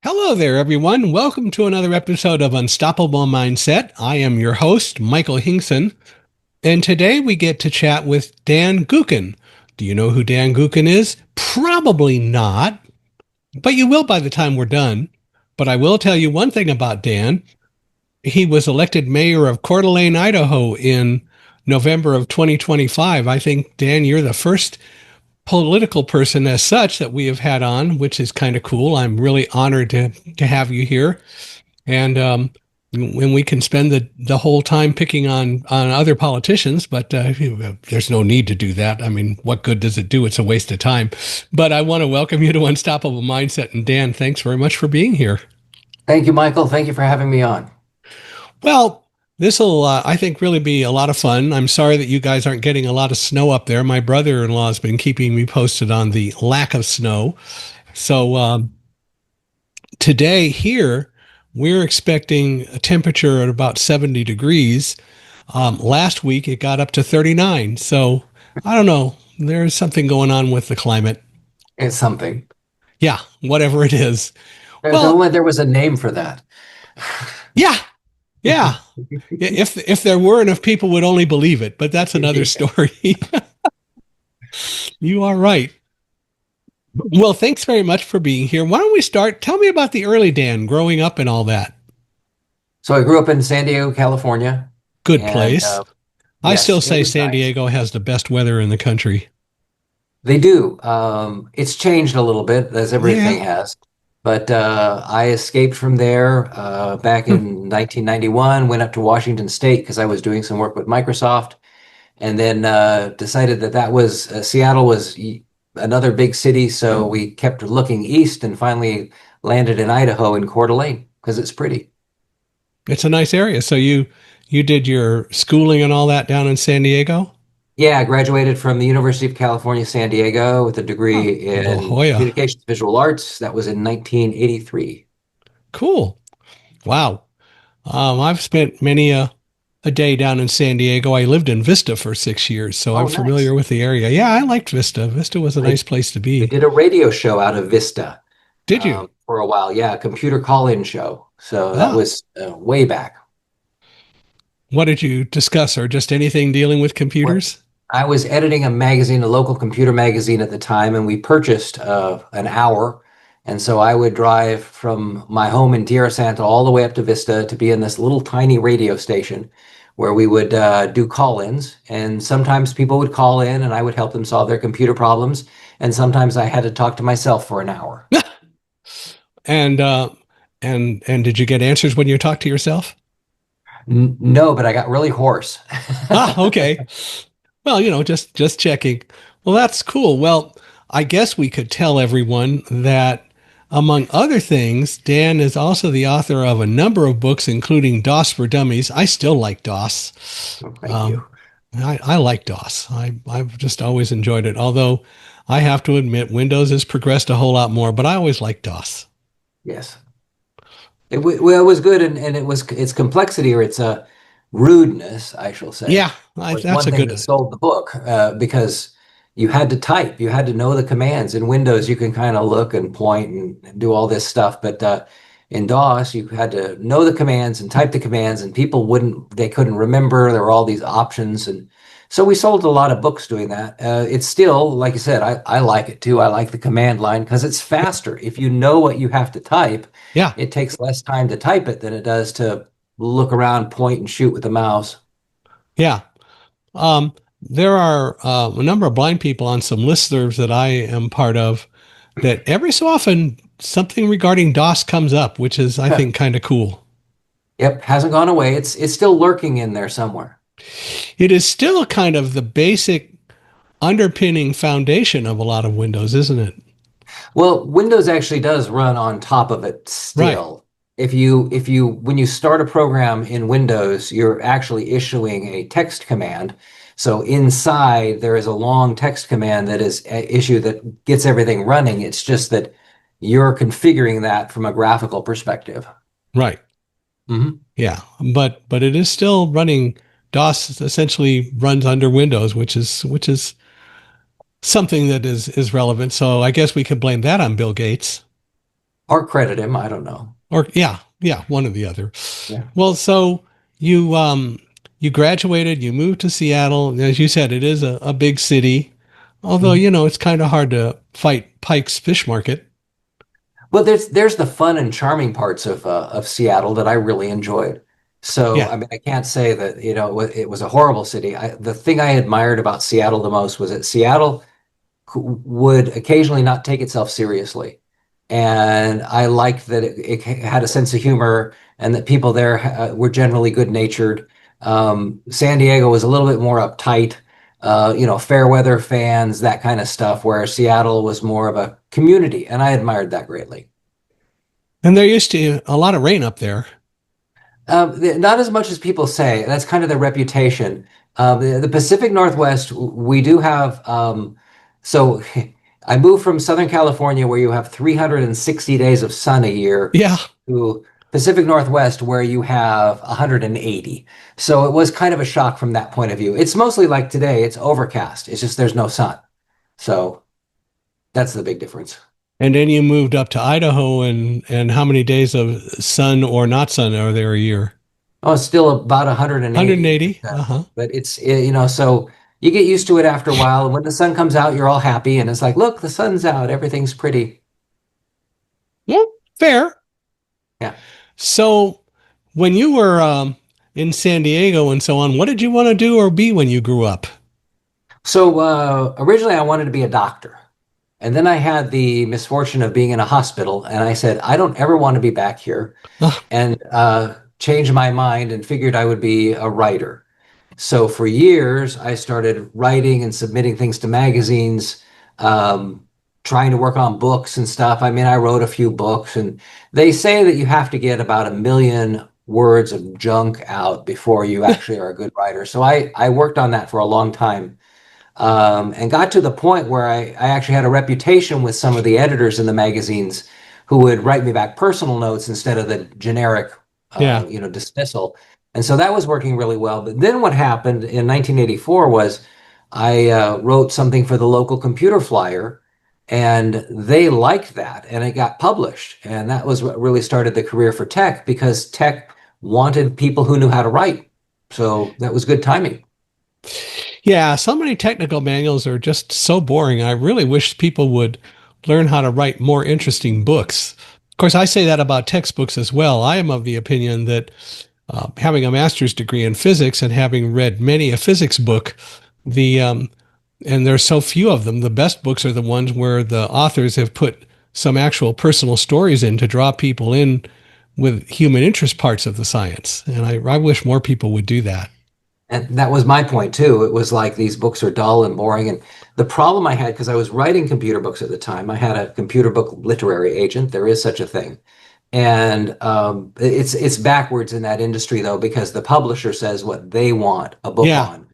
Hello there, everyone. Welcome to another episode of Unstoppable Mindset. I am your host, Michael Hingson, and today we get to chat with Dan Gookin. Do you know who Dan Gookin is? Probably not, but you will by the time we're done. But I will tell you one thing about Dan. He was elected mayor of Coeur d'Alene, Idaho in November of 2025. I think, Dan, you're the first political person as such that we have had on, which is kind of cool. I'm really honored to have you here. And when we can spend the whole time picking on other politicians, but there's no need to do that. I mean, what good does it do? It's a waste of time. But I want to welcome you to Unstoppable Mindset. And Dan, thanks very much for being here. Thank you, Michael. Thank you for having me on. Well, this will, I think, really be a lot of fun. I'm sorry that you guys aren't getting a lot of snow up there. My brother-in-law has been keeping me posted on the lack of snow. So today here, we're expecting a temperature at about 70 degrees. Last week, it got up to 39. So I don't know. There's something going on with the climate. It's something. Yeah, whatever it is. If Well, only there was a name for that. yeah, yeah. If there were enough people would only believe it, but that's another story. You are right. Well, thanks very much for being here. Why don't we start? Tell me about the early Dan growing up and all that. So I grew up in San Diego, California, Good and place. I yes, still it say was San nice. Diego has the best weather in the country. They do. It's changed a little bit, as Yeah. everything has. But I escaped from there back Hmm. in 1991, went up to Washington State because I was doing some work with Microsoft, and then decided that Seattle was another big city. So we kept looking east and finally landed in Idaho in Coeur d'Alene because it's pretty. It's a nice area. So you did your schooling and all that down in San Diego? Yeah, I graduated from the University of California, San Diego with a Oh, degree La in Jolla. communications visual arts. That was in 1983. Cool. Wow. I've spent many a day down in San Diego. I lived in Vista for 6 years, so I'm Oh, familiar nice. with the area. Yeah, I liked Vista. Vista was a They nice place to they be. did a radio show out of Vista Did you? for a while. Yeah, a computer call-in show. So that Ah, was way back. what did you discuss, or just anything dealing with What computers? I was editing a magazine, a local computer magazine at the time, and we purchased an hour. And so I would drive from my home in Tierra Santa all the way up to Vista to be in this little tiny radio station where we would do call-ins. And sometimes people would call in and I would help them solve their computer problems. And sometimes I had to talk to myself for an hour. And and did you get answers when you talked to yourself? No, but I got really hoarse. Ah, okay. Well, just checking. Well, that's cool. Well, I guess we could tell everyone that, among other things, Dan is also the author of a number of books, including DOS for Dummies. I still like DOS. Oh, thank you. Um, I like DOS. I've just always enjoyed it. Although I have to admit, Windows has progressed a whole lot more, but I always liked DOS. Yes. Well, it was good, and its complexity or its rudeness, I shall say, Yeah, was that's one a thing that good. sold the book because you had to type, you had to know the commands. In Windows, you can kind of look and point and do all this stuff, but in DOS, you had to know the commands and type the commands, and they couldn't remember. There were all these options, and so we sold a lot of books doing that. It's still, like you said, I like it too. I like the command line because it's faster. If you know what you have to type, Yeah, it takes less time to type it than it does to look around, point, and shoot with the mouse. yeah. There are a number of blind people on some listservs that I am part of that every so often something regarding DOS comes up, which is, I think, kind of cool. Yep, hasn't gone away. It's still lurking in there somewhere. It is still kind of the basic underpinning foundation of a lot of Windows, isn't it? Well, Windows actually does run on top of it Right, still. When you start a program in Windows, you're actually issuing a text command. So inside there is a long text command that is issued that gets everything running. It's just that you're configuring that from a graphical perspective. right. Mhm. Yeah, but it is still running. DOS essentially runs under Windows, which is something that is relevant. So I guess we could blame that on Bill Gates. or credit him. I don't know. Or yeah, yeah, one or the other. Yeah. Well, so you graduated, you moved to Seattle. As you said, it is a big city. Although, Mhm. it's kind of hard to fight Pike's Fish Market. Well, there's the fun and charming parts of Seattle that I really enjoyed. So, Yeah. I mean, I can't say that, it was a horrible city. The thing I admired about Seattle the most was that Seattle would occasionally not take itself seriously. And I liked that it had a sense of humor and that people there were generally good natured. San Diego was a little bit more uptight, fair weather fans, that kind of stuff, where Seattle was more of a community. And I admired that greatly. And there used to a lot of rain up there. Not as much as people say. That's kind of the reputation. The Pacific Northwest, we do have. So I moved from Southern California, where you have 360 days of sun a year, Yeah. to Pacific Northwest, where you have 180. So it was kind of a shock from that point of view. It's mostly like today, it's overcast. It's just there's no sun. So that's the big difference. And then you moved up to Idaho and how many days of sun or not sun are there a year? Oh, it's still about 180, 180. Uh-huh. but so you get used to it after a while. And when the sun comes out, you're all happy, and it's like, look, the sun's out, everything's pretty. Yeah. Fair. Yeah. So when you were in San Diego and so on, what did you want to do or be when you grew up? So originally, I wanted to be a doctor, and then I had the misfortune of being in a hospital, and I said, I don't ever want to be back here, Ah, and changed my mind and figured I would be a writer. So for years, I started writing and submitting things to magazines, um, trying to work on books and stuff. I mean, I wrote a few books, and they say that you have to get about 1 million words of junk out before you actually are a good writer. So I worked on that for a long time, and got to the point where I actually had a reputation with some of the editors in the magazines who would write me back personal notes instead of the generic, yeah. dismissal. And so that was working really well. But then what happened in 1984 was I wrote something for the local computer flyer, and they liked that, and it got published. And that was what really started the career for tech, because tech wanted people who knew how to write. So that was good timing. Yeah, so many technical manuals are just so boring. I really wish people would learn how to write more interesting books. Of course, I say that about textbooks as well. I am of the opinion that having a master's degree in physics and having read many a physics book, the and there's so few of them. The best books are the ones where the authors have put some actual personal stories in to draw people in with human interest parts of the science. And I wish more people would do that. And that was my point too. It was like these books are dull and boring. And the problem I had, because I was writing computer books at the time, I had a computer book literary agent. There is such a thing. And it's backwards in that industry though, because the publisher says what they want a book Yeah, on,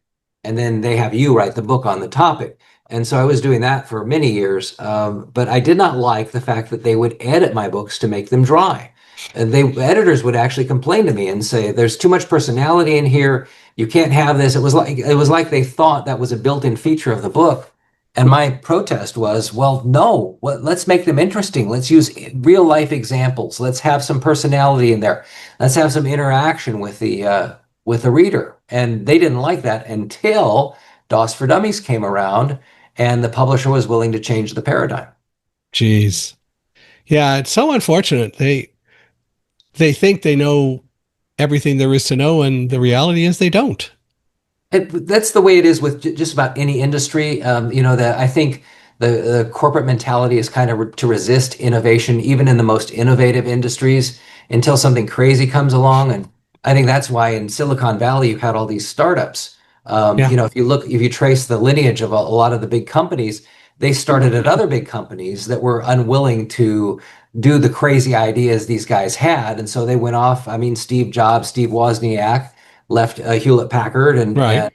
and then they have you write the book on the topic. And so I was doing that for many years, but I did not like the fact that they would edit my books to make them dry. And editors would actually complain to me and say, "There's too much personality in here. You can't have this." It was like they thought that was a built-in feature of the book. And my protest was, well, no, let's make them interesting. Let's use real life examples. Let's have some personality in there. Let's have some interaction with the reader. And they didn't like that until DOS for Dummies came around, and the publisher was willing to change the paradigm. geez. Yeah, it's so unfortunate. They think they know everything there is to know, and the reality is they don't. That's the way it is with just about any industry. That I think the corporate mentality is kind of to resist innovation, even in the most innovative industries, until something crazy comes along. And I think that's why in Silicon Valley you had all these startups. Yeah, If you trace the lineage of a lot of the big companies, they started at other big companies that were unwilling to do the crazy ideas these guys had, and so they went off. I mean, Steve Jobs, Steve Wozniak left Hewlett Packard and right,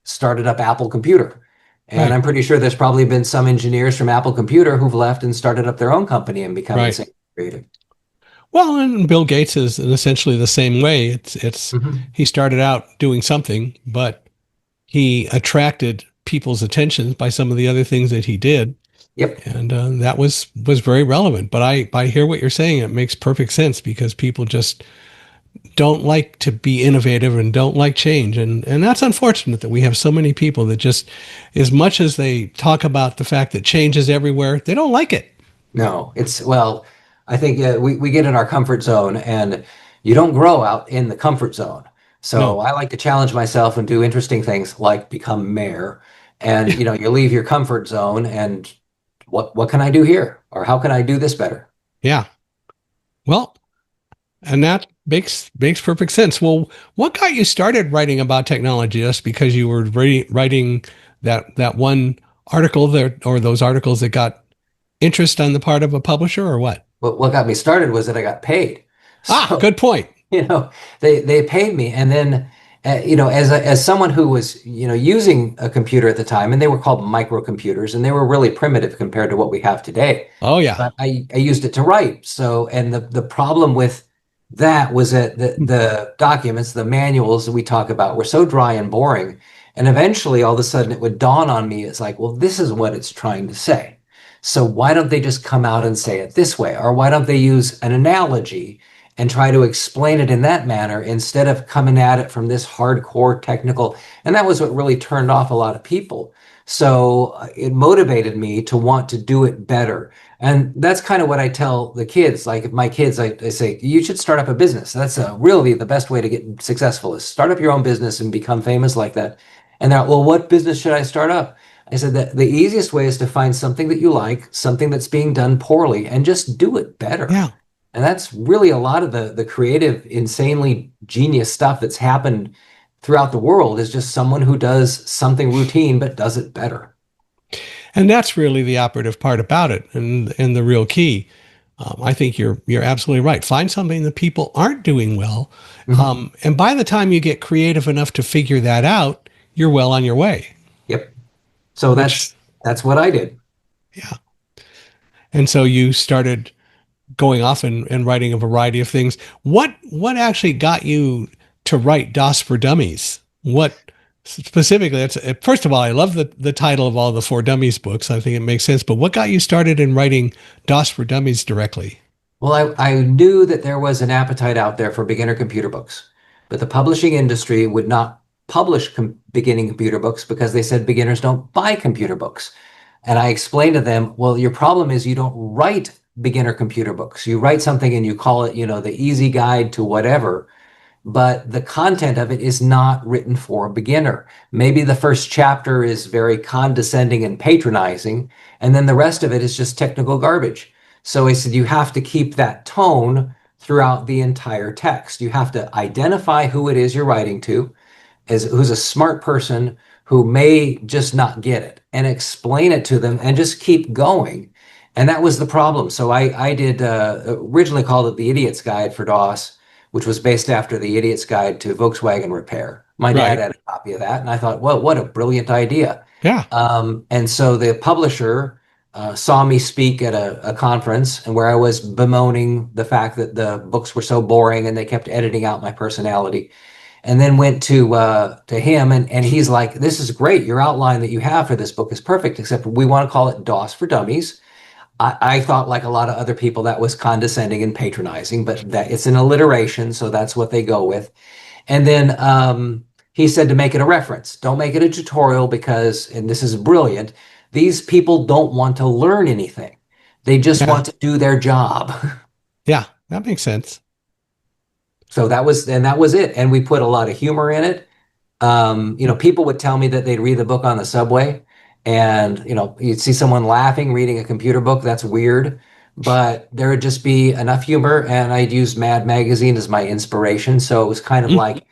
started up Apple Computer. And right, I'm pretty sure there's probably been some engineers from Apple Computer who've left and started up their own company and become the right. same creative. Well, and Bill Gates is in essentially the same way. It's Mhm. he started out doing something, but he attracted people's attention by some of the other things that he did. Yep. And that was very relevant. But I hear what you're saying. It makes perfect sense because people just don't like to be innovative and don't like change. And that's unfortunate that we have so many people that just, as much as they talk about the fact that change is everywhere, they don't like it. No, it's well, I think we get in our comfort zone and you don't grow out in the comfort zone. So No. I like to challenge myself and do interesting things like become mayor. And you leave your comfort zone and what can I do here? Or how can I do this better? Yeah. Well, and that makes perfect sense. Well, what got you started writing about technology? Just because you were writing that one article there, or those articles that got interest on the part of a publisher, or what? What got me started was that I got paid. Ah, So good point. you know they paid me, and then as someone who was using a computer at the time, and they were called microcomputers, and they were really primitive compared to what we have today, Oh yeah. but I used it to write. So, and the problem with that was that the documents, the manuals that we talk about, were so dry and boring, and eventually all of a sudden it would dawn on me, it's like, well, this is what it's trying to say, so why don't they just come out and say it this way, or why don't they use an analogy and try to explain it in that manner instead of coming at it from this hardcore technical. And that was what really turned off a lot of people. So it motivated me to want to do it better. And that's kind of what I tell the kids. Like if my kids, I say, you should start up a business. That's really the best way to get successful is start up your own business and become famous like that. And they're like, well, what business should I start up? I said that the easiest way is to find something that you like, something that's being done poorly, and just do it better. Yeah. And that's really a lot of the creative, insanely genius stuff that's happened throughout the world is just someone who does something routine but does it better. And that's really the operative part about it, and the real key. I think you're absolutely right. Find something that people aren't doing well, Mhm. and by the time you get creative enough to figure that out, you're well on your way. Yep. So Which, that's what I did. yeah. And so you started going off and writing a variety of things. What actually got you to write DOS for Dummies? What specifically? It's first of all, I love the title of all the For Dummies books. I think it makes sense. But what got you started in writing DOS for Dummies directly? Well, I knew that there was an appetite out there for beginner computer books, but the publishing industry would not publish beginning computer books because they said beginners don't buy computer books. And I explained to them, well, your problem is you don't write beginner computer books. You write something and you call it, the easy guide to whatever, but the content of it is not written for a beginner. Maybe the first chapter is very condescending and patronizing, and then the rest of it is just technical garbage. So I said, you have to keep that tone throughout the entire text. You have to identify who it is you're writing to, as who's a smart person who may just not get it, and explain it to them and just keep going. And that was the problem. So I did originally called it the Idiot's Guide for DOS, which was based after the Idiot's Guide to Volkswagen Repair. My dad Right. had a copy of that, and I thought, well, what a brilliant idea. Yeah. And so the publisher saw me speak at a conference and where I was bemoaning the fact that the books were so boring and they kept editing out my personality, and then went to him, and he's like, this is great. Your outline that you have for this book is perfect, except we want to call it DOS for Dummies. I thought, like a lot of other people, that was condescending and patronizing, but that it's an alliteration, so that's what they go with. And then he said to make it a reference. Don't make it a tutorial because, and this is brilliant, these people don't want to learn anything. They just Yeah. want to do their job. Yeah. That makes sense. So that was it. And we put a lot of humor in it. People would tell me that they'd read the book on the subway, and you'd see someone laughing reading a computer book. That's weird, but there would just be enough humor, and I'd use Mad Magazine as my inspiration. So it was kind of Mm. like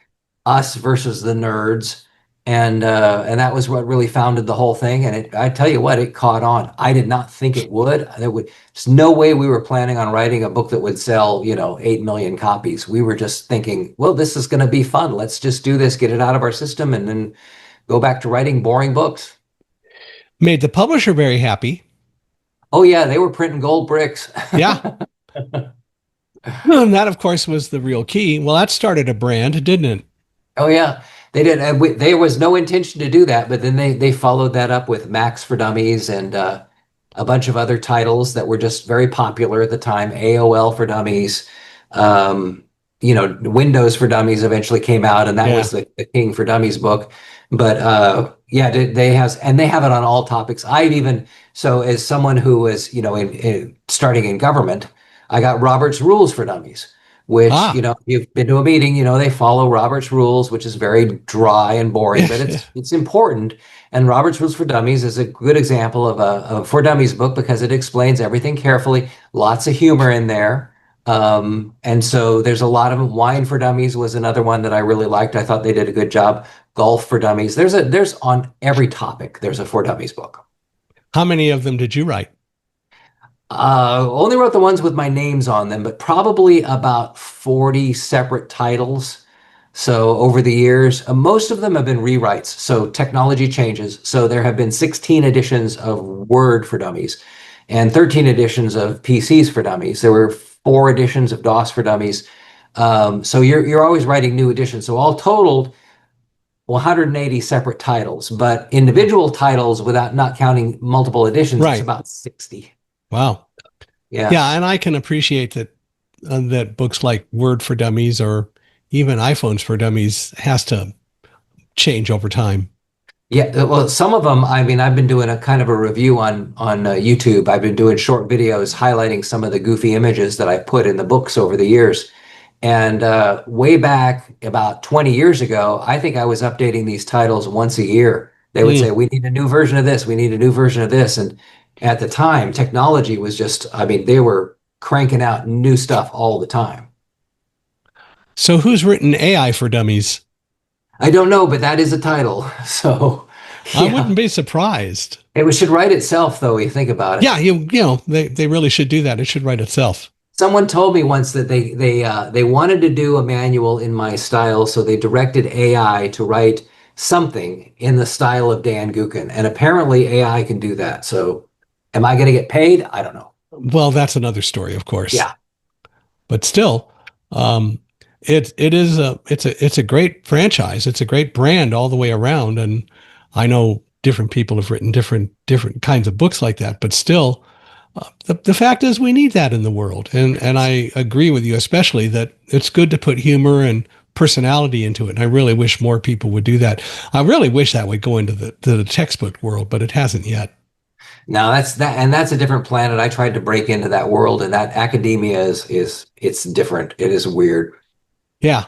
us versus the nerds, and that was what really founded the whole thing. And I tell you what, it caught on. I did not think it would. There's no way we were planning on writing a book that would sell 8 million copies. We were just thinking, well, this is going to be fun. Let's just do this, get it out of our system, and then go back to writing boring books. Made the publisher very happy. Oh yeah, they were printing gold bricks. Yeah. And that, of course, was the real key. Well, that started a brand, didn't it? Oh yeah, they did. And there was no intention to do that, but then they followed that up with Max for Dummies, and a bunch of other titles that were just very popular at the time. AOL for Dummies, um, Windows for Dummies eventually came out, and that Yeah. was the King for Dummies book. But yeah, they have it on all topics. I've even so as someone who was in starting in government, I got Robert's Rules for Dummies, which Ah. you've been to a meeting, they follow Robert's Rules, which is very dry and boring, but it's important. And Robert's Rules for Dummies is a good example of a for Dummies book because it explains everything carefully, lots of humor in there. And so there's a lot of them. Wine for Dummies was another one that I really liked. I thought they did a good job. Golf for Dummies. There's on every topic. There's a for Dummies book. How many of them did you write? Only wrote the ones with my names on them, but probably about 40 separate titles. So over the years, most of them have been rewrites. So technology changes. So there have been 16 editions of Word for Dummies and 13 editions of PCs for Dummies. There were 4 editions of DOS for Dummies. So you're always writing new editions. So all totaled, 180 separate titles, but individual titles without not counting multiple editions, it's Right. about 60. Wow. Yeah. Yeah, and I can appreciate that books like Word for Dummies or even iPhones for Dummies has to change over time. Yeah, well, some of them, I mean, I've been doing a kind of a review on YouTube. I've been doing short videos highlighting some of the goofy images that I put in the books over the years. And way back about 20 years ago, I think I was updating these titles once a year. They would say, Mm. we need a new version of this, we need a new version of this. And at the time, technology was just, I mean, they were cranking out new stuff all the time. So who's written AI for Dummies? I don't know, but that is a title. So, I yeah, wouldn't be surprised. should write itself, though, you think about it. Yeah, they really should do that. It should write itself. Someone told me once that they wanted to do a manual in my style, so they directed AI to write something in the style of Dan Gookin, and apparently AI can do that. So, am I going to get paid? I don't know. Well, that's another story, of course. Yeah, But still, um, it's a great franchise. It's a great brand all the way around. And I know different people have written different kinds of books like that. But still, the fact is we need that in the world. And I agree with you, especially that it's good to put humor and personality into it. And I really wish more people would do that. I really wish that would go into the textbook world, but it hasn't yet. now that's a different planet. I tried to break into that world, and that academia is it's different. It is weird. Yeah.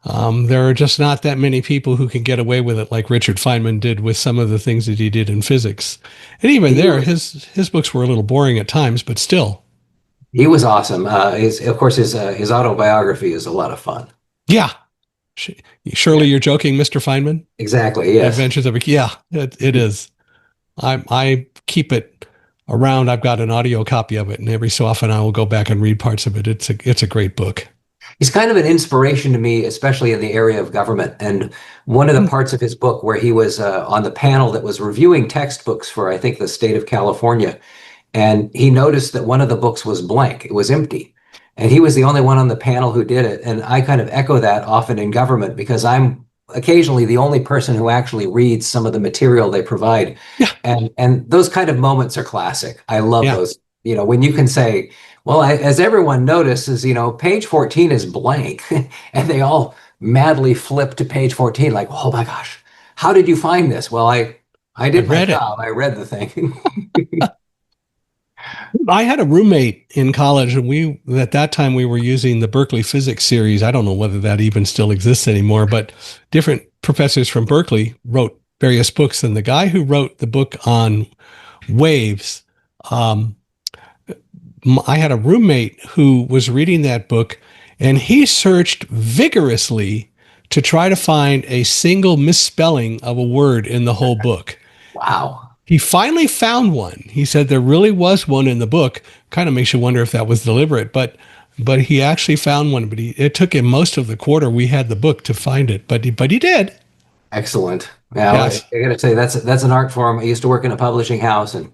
There are just not that many people who can get away with it like Richard Feynman did with some of the things that he did in physics. And even He there, was his books were a little boring at times, but still. he was awesome. Of course his autobiography is a lot of fun. Yeah. Yeah, Surely you're joking, Mr. Feynman? exactly. Yes. Adventures of a Yeah, it is. I keep it around. I've got an audio copy of it, and every so often I will go back and read parts of it. It's a great book. He's kind of an inspiration to me, especially in the area of government. And one of the Hmm. parts of his book where he was on the panel that was reviewing textbooks for, I think, the state of California, and he noticed that one of the books was blank, it was empty. And he was the only one on the panel who did it. And I kind of echo that often in government because I'm occasionally the only person who actually reads some of the material they provide. Yeah, And those kind of moments are classic. I love yeah. those. When you can say, well, as everyone notices, page 14 is blank, and they all madly flip to page 14, like, oh my gosh, how did you find this? Well, I I did my read it. job. I read the thing. I had a roommate in college, and we at that time we were using the Berkeley physics series. I don't know whether that even still exists anymore, but different professors from Berkeley wrote various books. And the guy who wrote the book on waves, um, I had a roommate who was reading that book, and he searched vigorously to try to find a single misspelling of a word in the whole book. Wow. He finally found one. He said there really was one in the book. Kind of makes you wonder if that was deliberate, but he actually found one. But it took him most of the quarter we had the book to find it. But he did. Excellent. Now, I Yes. got to say, that's an art form. I used to work in a publishing house, and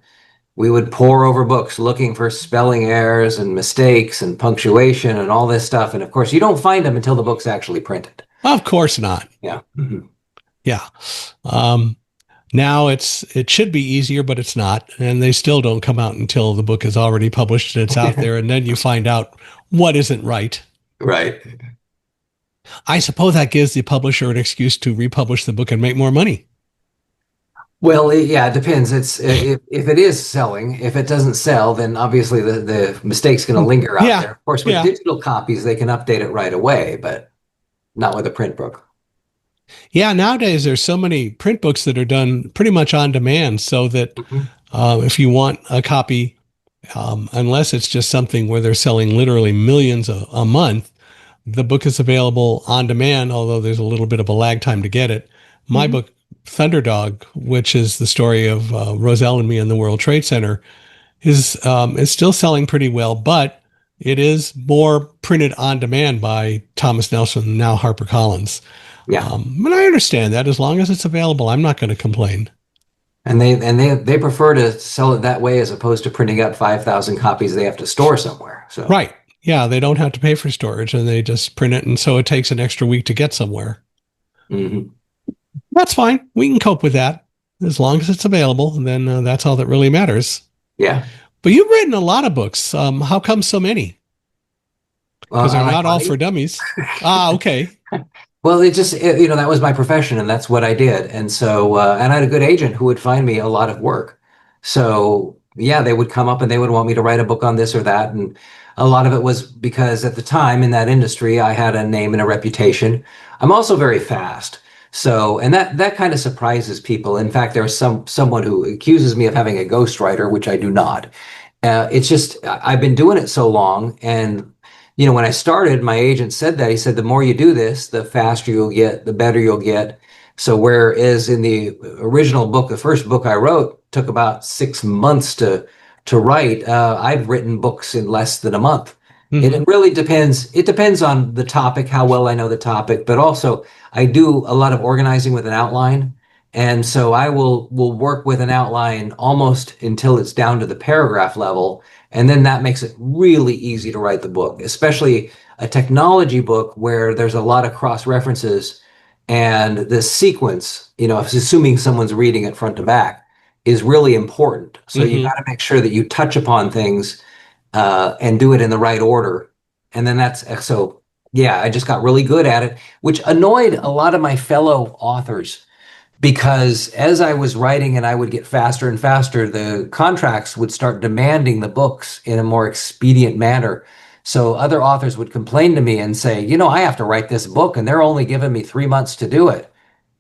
we would pore over books looking for spelling errors and mistakes and punctuation and all this stuff. And of course, you don't find them until the book's actually printed. Of course not. Yeah. Mhm. Yeah. Um, Now it should be easier, but it's not, and they still don't come out until the book is already published and it's out there, and then you find out what isn't right. Right. I suppose that gives the publisher an excuse to republish the book and make more money. Well, yeah, it depends. It's if it is selling, if it doesn't sell, then obviously the mistake's going to linger out Yeah, there. Of course, with yeah, digital copies, they can update it right away, but not with a print book. yeah. Nowadays, there's so many print books that are done pretty much on demand, so that Mhm. if you want a copy, unless it's just something where they're selling literally millions a month, the book is available on demand, although there's a little bit of a lag time to get it. My Mhm. book, Thunderdog, which is the story of Roselle and me in the World Trade Center, is still selling pretty well, but it is more printed on demand by Thomas Nelson, now HarperCollins. Yeah. And I understand that as long as it's available, I'm not going to complain. And they prefer to sell it that way as opposed to printing out 5,000 copies they have to store somewhere. So, Right. Yeah, they don't have to pay for storage and they just print it. And so it takes an extra week to get somewhere. mhm. That's fine. We can cope with that. As long as it's available, then that's all that really matters. Yeah. But you've written a lot of books. How come so many? Well, Because I they're like not all money. for dummies. Ah, okay. Well, that was my profession and that's what I did. And so, and I had a good agent who would find me a lot of work. So, yeah, they would come up and they would want me to write a book on this or that. And a lot of it was because at the time in that industry, I had a name and a reputation. I'm also very fast. So, and that kind of surprises people. In fact, there's someone who accuses me of having a ghostwriter, which I do not. It's just I've been doing it so long, and when I started, my agent said that he said the more you do this, the faster you'll get, the better you'll get. So whereas in the original book, the first book I wrote took about 6 months to write, I've written books in less than a month. It Hmm. really depends. It depends on the topic, how well I know the topic, but also I do a lot of organizing with an outline. And so I will work with an outline almost until it's down to the paragraph level. And then that makes it really easy to write the book, especially a technology book where there's a lot of cross references and the sequence, assuming someone's reading it front to back, is really important. So you Hmm. got to make sure that you touch upon things and do it in the right order. And then so, yeah, I just got really good at it, which annoyed a lot of my fellow authors because as I was writing and I would get faster and faster, the contracts would start demanding the books in a more expedient manner. So other authors would complain to me and say, I have to write this book and they're only giving me 3 months to do it.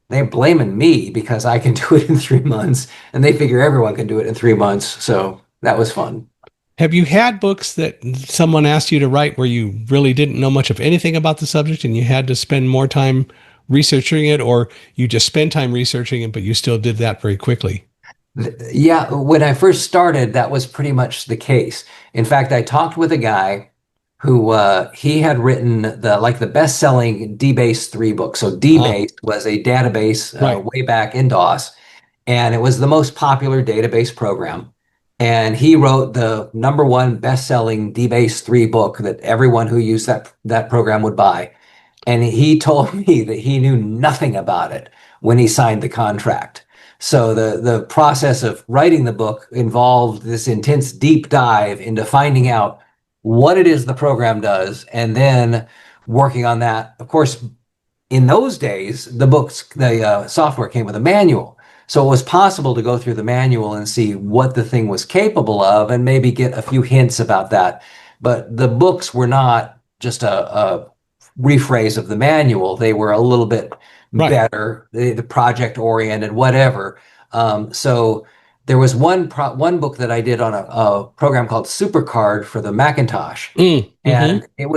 They're blaming me because I can do it in 3 months and they figure everyone can do it in 3 months. So that was fun. Have you had books that someone asked you to write where you really didn't know much of anything about the subject and you had to spend more time researching it, or you just spent time researching it, but you still did that very quickly? Yeah, when I first started, that was pretty much the case. In fact, I talked with a guy who he had written the best-selling DBase 3 book. So Ah, DBase was a database right. way back in DOS, and it was the most popular database program. And he wrote the number one best-selling DBase 3 book that everyone who used that program would buy. And he told me that he knew nothing about it when he signed the contract. So the process of writing the book involved this intense deep dive into finding out what it is the program does and then working on that. Of course, in those days, the software came with a manual. So it was possible to go through the manual and see what the thing was capable of and maybe get a few hints about that. But the books were not just a rephrase of the manual. They were a little bit Right. better, the project oriented, whatever. So there was one book that I did on a program called Supercard for the Macintosh, Mm-hmm. and there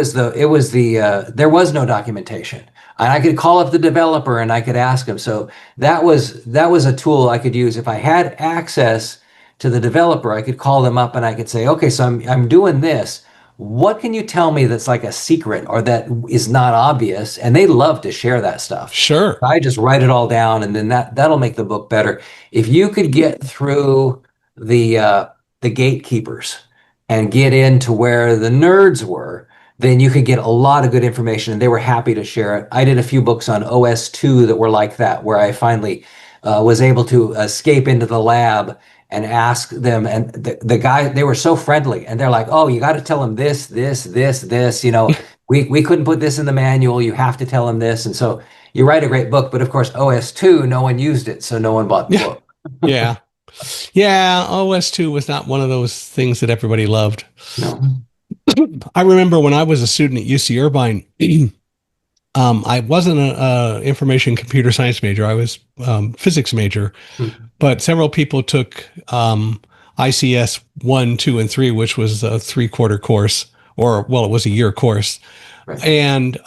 was no documentation. And I could call up the developer and I could ask him. So that was a tool I could use if I had access to the developer. I could call them up and I could say, okay, so I'm doing this. What can you tell me that's like a secret or that is not obvious? And they love to share that stuff. Sure. I just write it all down, and then that'll make the book better. If you could get through the gatekeepers and get into where the nerds were, then you could get a lot of good information, and they were happy to share it. I did a few books on OS2 that were like that, where I finally was able to escape into the lab and ask them. And the guy, they were so friendly, and they're like, "Oh, you got to tell him this, this, this, this. We couldn't put this in the manual. You have to tell him this." And so you write a great book, but of course, OS2, no one used it, so no one bought the Yeah. book. Yeah. Yeah. OS2 was not one of those things that everybody loved. No. I remember when I was a student at UC Irvine, I wasn't a information computer science major. I was physics major, Mhm. but several people took ICS 1, 2, and 3, which was a 3-quarter course, or well, it was a year course. Right. And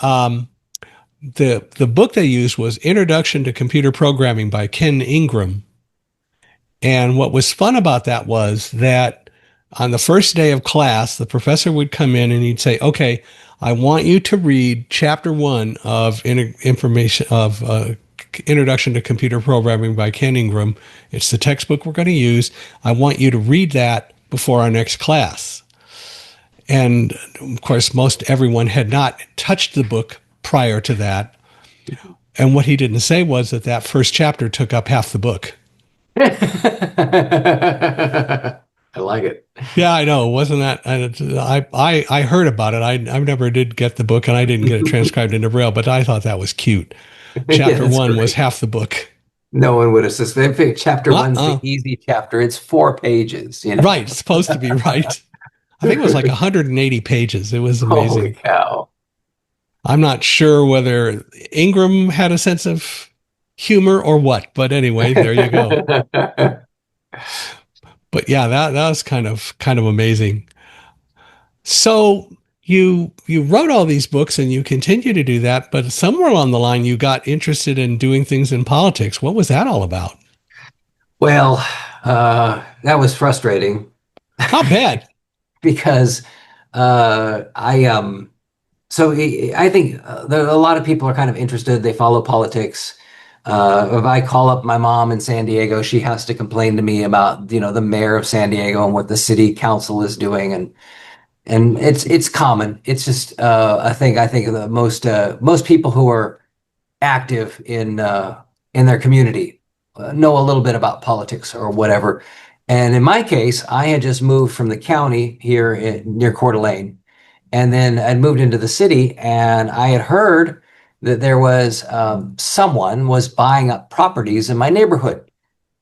the book they used was Introduction to Computer Programming by Ken Ingram. And what was fun about that was that on the first day of class, the professor would come in and he'd say, "Okay, I want you to read chapter 1 of information of Introduction to Computer Programming by Ken Ingram. It's the textbook we're going to use. I want you to read that before our next class." And of course, most everyone had not touched the book prior to that. And what he didn't say was that that first chapter took up half the book. I like it. Yeah, I know. Wasn't that? I heard about it. I never did get the book, and I didn't get it transcribed into Braille. But I thought that was cute. Yeah, Chapter that's 1 was great. half the book. No one would have suspected. Chapter one's the Uh-uh. easy chapter. It's 4 pages. Right. It's supposed to be right. I think it was like 180 pages. It was Holy amazing. cow. I'm not sure whether Ingram had a sense of humor or what, but anyway, there you go. But yeah, that was kind of amazing. So you wrote all these books and you continue to do that, but somewhere along the line you got interested in doing things in politics. What was that all about? Well, that was frustrating How bad? because I so I think a lot of people are kind of interested. They follow politics. If I call up my mom in San Diego, she has to complain to me about, the mayor of San Diego and what the city council is doing, and it's common. It's just a thing. I think the most people who are active in their community know a little bit about politics or whatever. And in my case, I had just moved from the county here near Coeur d'Alene, and then I'd moved into the city, and I had heard that there was someone was buying up properties in my neighborhood.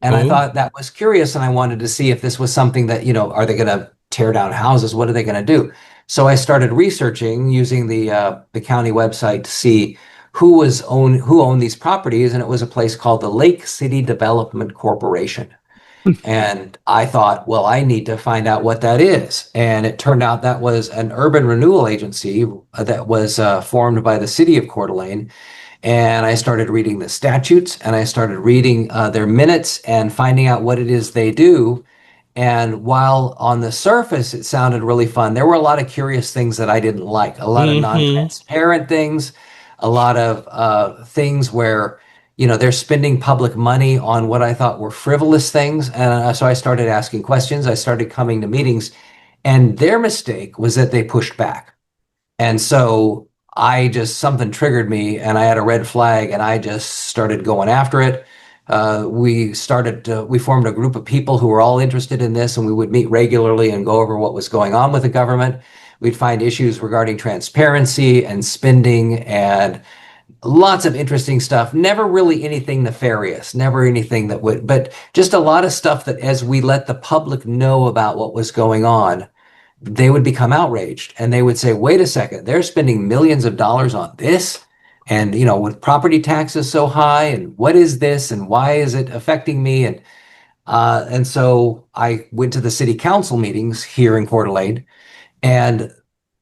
And I Oh, thought that was curious, and I wanted to see if this was something that, are they going to tear down houses? What are they going to do? So I started researching using the county website to see who owned these properties, and it was a place called the Lake City Development Corporation. And I thought, well, I need to find out what that is. And it turned out that was an urban renewal agency that was formed by the city of Coeur d'Alene. And I started reading the statutes, and I started reading their minutes and finding out what it is they do. And while on the surface it sounded really fun, there were a lot of curious things that I didn't like, a lot of mm-hmm. non-transparent things, a lot of things where, they're spending public money on what I thought were frivolous things. And so I started asking questions. I started coming to meetings, and their mistake was that they pushed back. And so something triggered me, and I had a red flag, and I just started going after it. We formed a group of people who were all interested in this, and we would meet regularly and go over what was going on with the government. We'd find issues regarding transparency and spending and lots of interesting stuff. Never really anything nefarious, never anything but just a lot of stuff that as we let the public know about what was going on, they would become outraged, and they would say, wait a second, they're spending millions of dollars on this. And, with property taxes so high, and what is this, and why is it affecting me? And so I went to the city council meetings here in Coeur d'Alene, and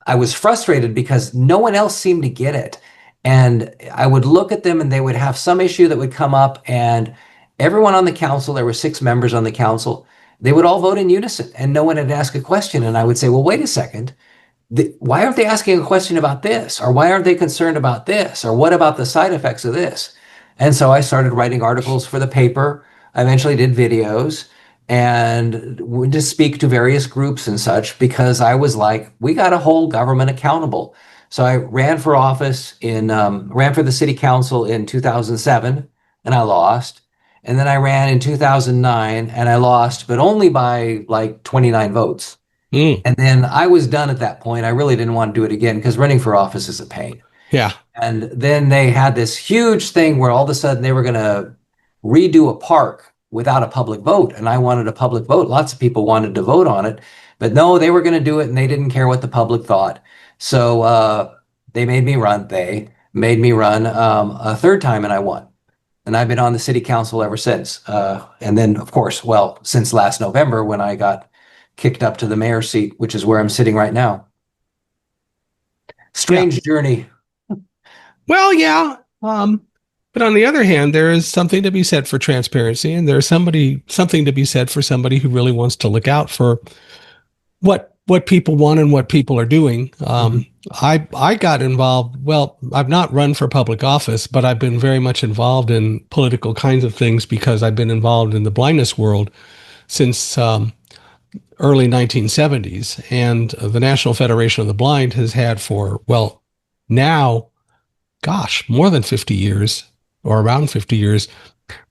I was frustrated because no one else seemed to get it. And I would look at them, and they would have some issue that would come up, and everyone on the council, there were 6 members on the council, they would all vote in unison, and no one had asked a question. And I would say, well, wait a second. Why aren't they asking a question about this? Or why aren't they concerned about this? Or what about the side effects of this? And so I started writing articles for the paper. I eventually did videos and went to speak to various groups and such, because I was like, we got to hold government accountable. So I ran for office ran for the city council in 2007, and I lost. And then I ran in 2009 and I lost, but only by like 29 votes. Mm, And then I was done at that point. I really didn't want to do it again because running for office is a pain. yeah. And then they had this huge thing where all of a sudden they were going to redo a park without a public vote. And I wanted a public vote. Lots of people wanted to vote on it, but no, they were going to do it and they didn't care what the public thought. So they made me run. They made me run a third time and I won. And I've been on the city council ever since. And then, of course, well, since last November when I got kicked up to the mayor's seat, which is where I'm sitting right now. Yeah. Strange journey. Well, yeah. But on the other hand, there is something to be said for transparency, and there's something to be said for somebody who really wants to look out for what people want and what people are doing. Mhm. I got involved. Well, I've not run for public office, but I've been very much involved in political kinds of things because I've been involved in the blindness world since early 1970s, and the National Federation of the Blind has had for now, gosh, more than 50 years or around 50 years.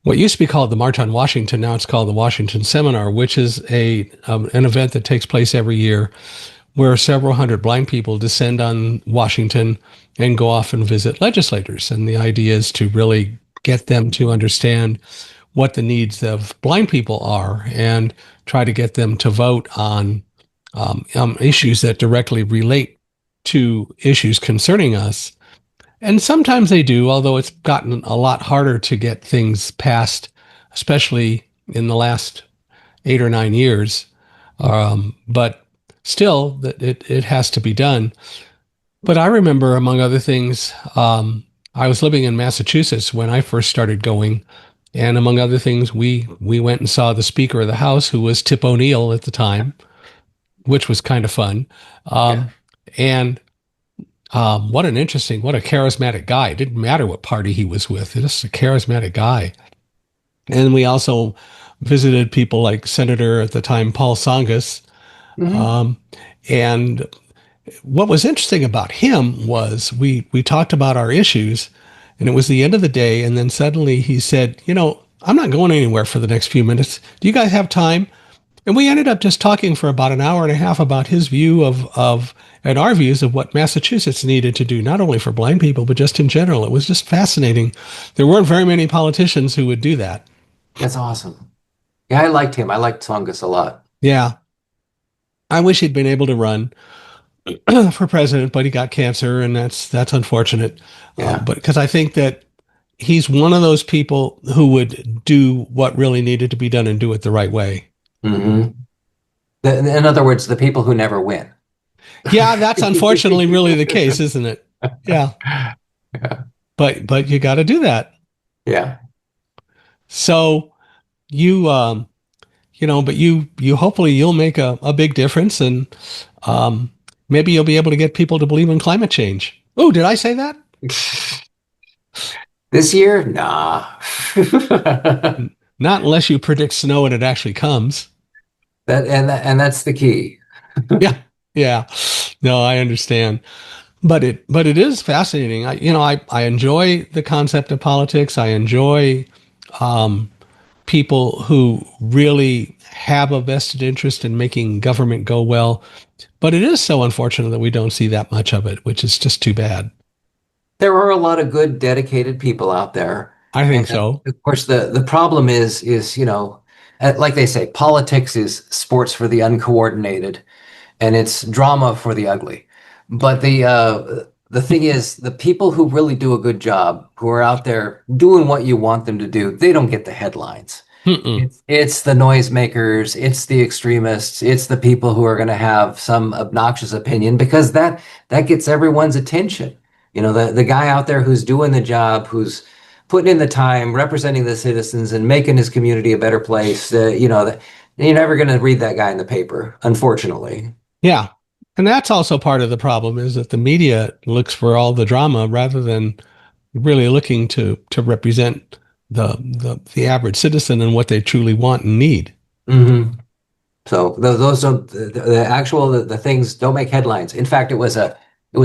What used to be called the March on Washington, now it's called the Washington Seminar, which is an event that takes place every year where several hundred blind people descend on Washington and go off and visit legislators. And the idea is to really get them to understand what the needs of blind people are and try to get them to vote on issues that directly relate to issues concerning us. And sometimes they do, although it's gotten a lot harder to get things passed, especially in the last 8 or 9 years. But still, it has to be done. But I remember, among other things, I was living in Massachusetts when I first started going. And among other things, we went and saw the Speaker of the House, who was Tip O'Neill at the time, which was kind of fun. Yeah. And what a charismatic guy. It didn't matter what party he was with. Just a charismatic guy. And we also visited people like Senator at the time, Paul Tsongas. Hmm. Um, and what was interesting about him was we talked about our issues, and it was the end of the day. And then suddenly he said, I'm not going anywhere for the next few minutes. Do you guys have time? And we ended up just talking for about an hour and a half about his view of and our views of what Massachusetts needed to do, not only for blind people, but just in general. It was just fascinating. There weren't very many politicians who would do that. That's awesome. Yeah, I liked him. I liked Tongus a lot. Yeah. I wish he'd been able to run for president, but he got cancer, and that's unfortunate. Yeah. But because I think that he's one of those people who would do what really needed to be done and do it the right way. Hmm. In other words, the people who never win. Yeah, that's unfortunately really the case, isn't it? Yeah. Yeah. But you got to do that. Yeah. So you but you hopefully you'll make a big difference, and um maybe you'll be able to get people to believe in climate change. Oh, did I say that? This year? Nah. Not unless you predict snow and it actually comes. And that's the key. Yeah. Yeah. No, I understand. But it is fascinating. I enjoy the concept of politics. I enjoy um people who really have a vested interest in making government go well. But it is so unfortunate that we don't see that much of it, which is just too bad. There are a lot of good, dedicated people out there. I think And so. of course, the problem is, like they say, politics is sports for the uncoordinated, and it's drama for the ugly. But the thing is, the people who really do a good job, who are out there doing what you want them to do, they don't get the headlines. Mm-mm. It's the noisemakers, it's the extremists, it's the people who are going to have some obnoxious opinion because that gets everyone's attention. The guy out there who's doing the job, who's putting in the time, representing the citizens and making his community a better place. You're never going to read that guy in the paper, unfortunately. Yeah. And that's also part of the problem is that the media looks for all the drama rather than really looking to represent the average citizen and what they truly want and need. Hmm. So those don't the actual the things don't make headlines. In fact, it was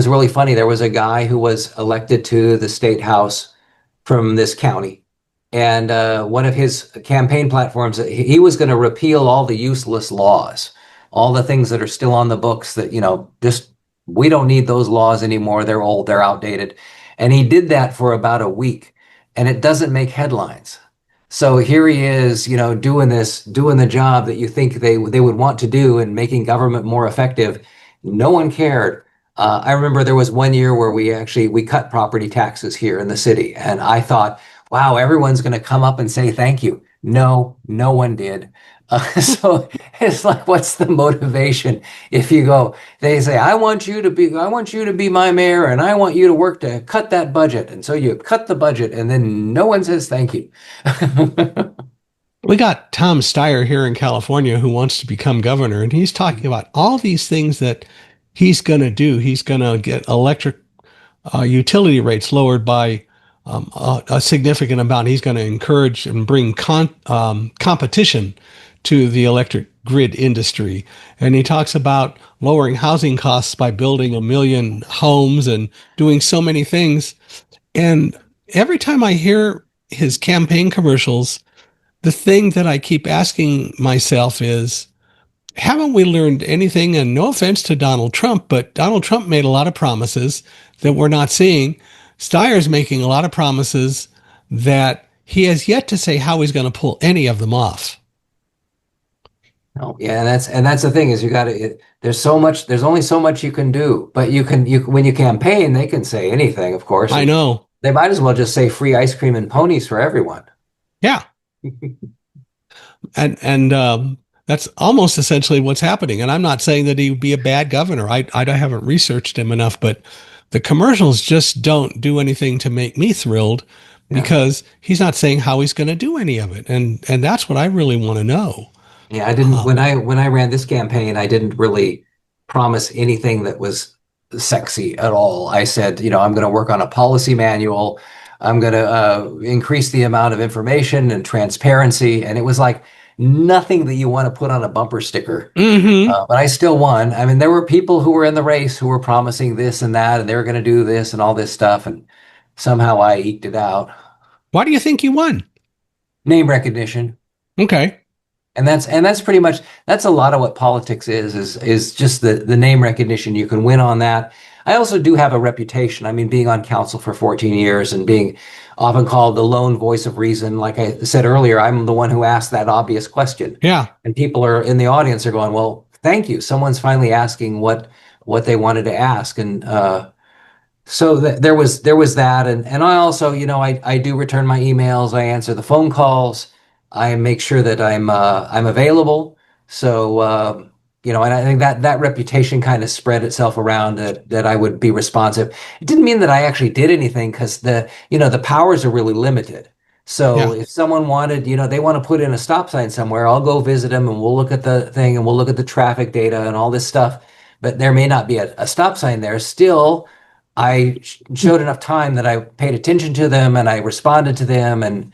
really funny. There was a guy who was elected to the state house from this county, And one of his campaign platforms, he was going to repeal all the useless laws, all the things that are still on the books that, just we don't need those laws anymore. They're old, they're outdated. And he did that for about a week, and it doesn't make headlines. So here he is, doing doing the job that you think they would want to do and making government more effective. No one cared. I remember there was one year where we cut property taxes here in the city, and I thought, wow, everyone's going to come up and say thank you. No, no one did. So it's like, what's the motivation? If you go, they say, I want you to be my mayor, and I want you to work to cut that budget. And so you cut the budget, and then no one says thank you. We got Tom Steyer here in California who wants to become governor, and he's talking about all these things that he's going to do. He's going to get electric utility rates lowered by a significant amount. He's going to encourage and bring competition to the electric grid industry. And he talks about lowering housing costs by building 1 million homes and doing so many things. And every time I hear his campaign commercials, the thing that I keep asking myself is, haven't we learned anything? And no offense to Donald Trump, but Donald Trump made a lot of promises that we're not seeing. Steyer's making a lot of promises that he has yet to say how he's going to pull any of them off. Oh, yeah, and that's the thing is you got to. There's only so much you can do, but you when you campaign, they can say anything, of course, I and know. they might as well just say free ice cream and ponies for everyone. Yeah. And that's almost essentially what's happening. And I'm not saying that he would be a bad governor. I haven't researched him enough, but the commercials just don't do anything to make me thrilled Yeah. because he's not saying how he's going to do any of it. And that's what I really want to know. Yeah, I didn't when I ran this campaign, I didn't really promise anything that was sexy at all. I said, I'm going to work on a policy manual. I'm going to increase the amount of information and transparency, and it was like nothing that you want to put on a bumper sticker. Mm-hmm. But I still won. I mean, there were people who were in the race who were promising this and that, and they were going to do this and all this stuff, and somehow I eked it out. Why do you think you won? Name recognition. Okay. And that's pretty much that's a lot of what politics is just the name recognition. You can win on that. I also do have a reputation. I mean, being on council for 14 years and being often called the lone voice of reason. Like I said earlier, I'm the one who asked that obvious question. Yeah. And people are in the audience are going, well, thank you. Someone's finally asking what they wanted to ask. And so there was that, and I also, I do return my emails, I answer the phone calls, I make sure that I'm available. So and I think that reputation kind of spread itself around that I would be responsive. It didn't mean that I actually did anything because the powers are really limited. So Yeah. if someone wanted, they want to put in a stop sign somewhere, I'll go visit them and we'll look at the thing and we'll look at the traffic data and all this stuff. But there may not be a stop sign there. Still, I showed enough time that I paid attention to them and I responded to them, and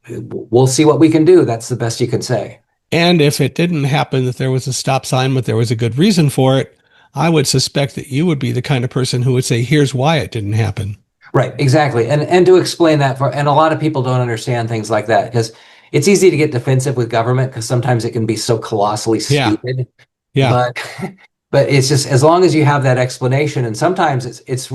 we'll see what we can do. That's the best you can say. And if it didn't happen that there was a stop sign, but there was a good reason for it, I would suspect that you would be the kind of person who would say, here's why it didn't happen. Right, exactly. And to explain that and a lot of people don't understand things like that because it's easy to get defensive with government because sometimes it can be so colossally Yeah. stupid. Yeah. But but it's just as long as you have that explanation, and sometimes it's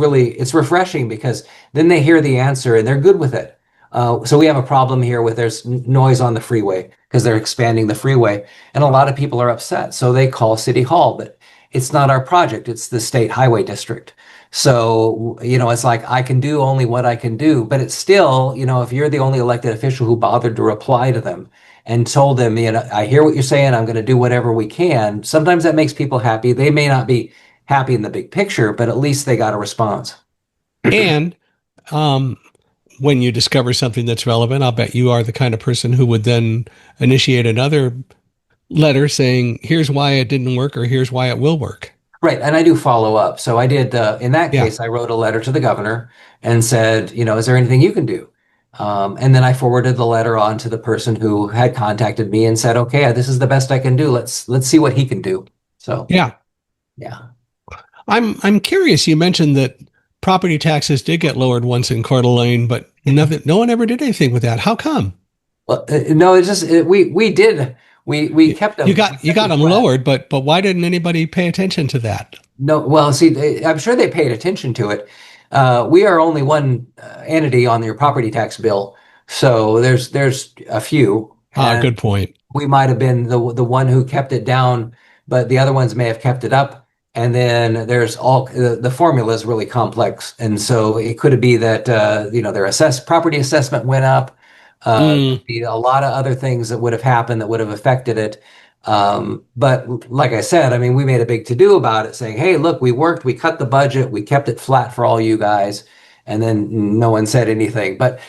refreshing because then they hear the answer and they're good with it. So we have a problem here with there's noise on the freeway because they're expanding the freeway, and a lot of people are upset. So they call City Hall, but it's not our project; it's the state highway district. So it's like I can do only what I can do, but it's still, if you're the only elected official who bothered to reply to them and told them, I hear what you're saying, I'm going to do whatever we can. Sometimes that makes people happy. They may not be happy in the big picture, but at least they got a response. And um, when you discover something that's relevant, I'll bet you are the kind of person who would then initiate another letter saying, here's why it didn't work or here's why it will work. Right, and I do follow up. So I did, in that Yeah. case, I wrote a letter to the governor and said, is there anything you can do? And then I forwarded the letter on to the person who had contacted me and said, okay, this is the best I can do. Let's see what he can do. So, Yeah. yeah. I'm curious. You mentioned that property taxes did get lowered once in Coeur d'Alene, but Nothing. No one ever did anything with that. How come? Well, no, it's just we did we You, kept you them we got you kept got them them flat. lowered, but why didn't anybody pay attention to that? No, well, see, I'm sure they paid attention to it. We are only one entity on your property tax bill, so there's a few, Ah, and good point. we might have been the one who kept it down, but the other ones may have kept it up. And then there's all the formula is really complex, and so it could be that their property assessment went up. Mm, Could be a lot of other things that would have happened that would have affected it. But like I said, I mean, we made a big to-do about it, saying, "Hey, look, we worked, we cut the budget, we kept it flat for all you guys," and then no one said anything. But